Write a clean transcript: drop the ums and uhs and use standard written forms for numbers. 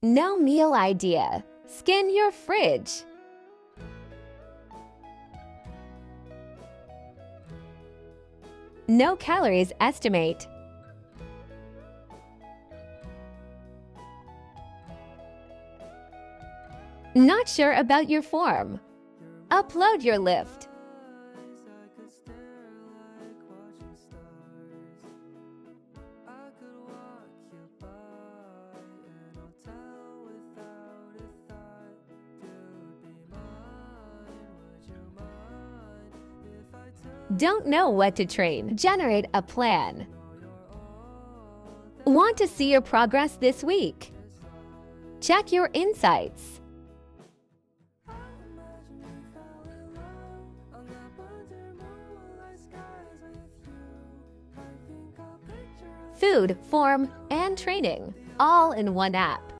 No meal idea. Scan your fridge. No calories estimate. Not sure about your form? Upload your lift. Don't know what to train? Generate a plan. Want to see your progress this week? Check your insights. Food, form, and training, all in one app.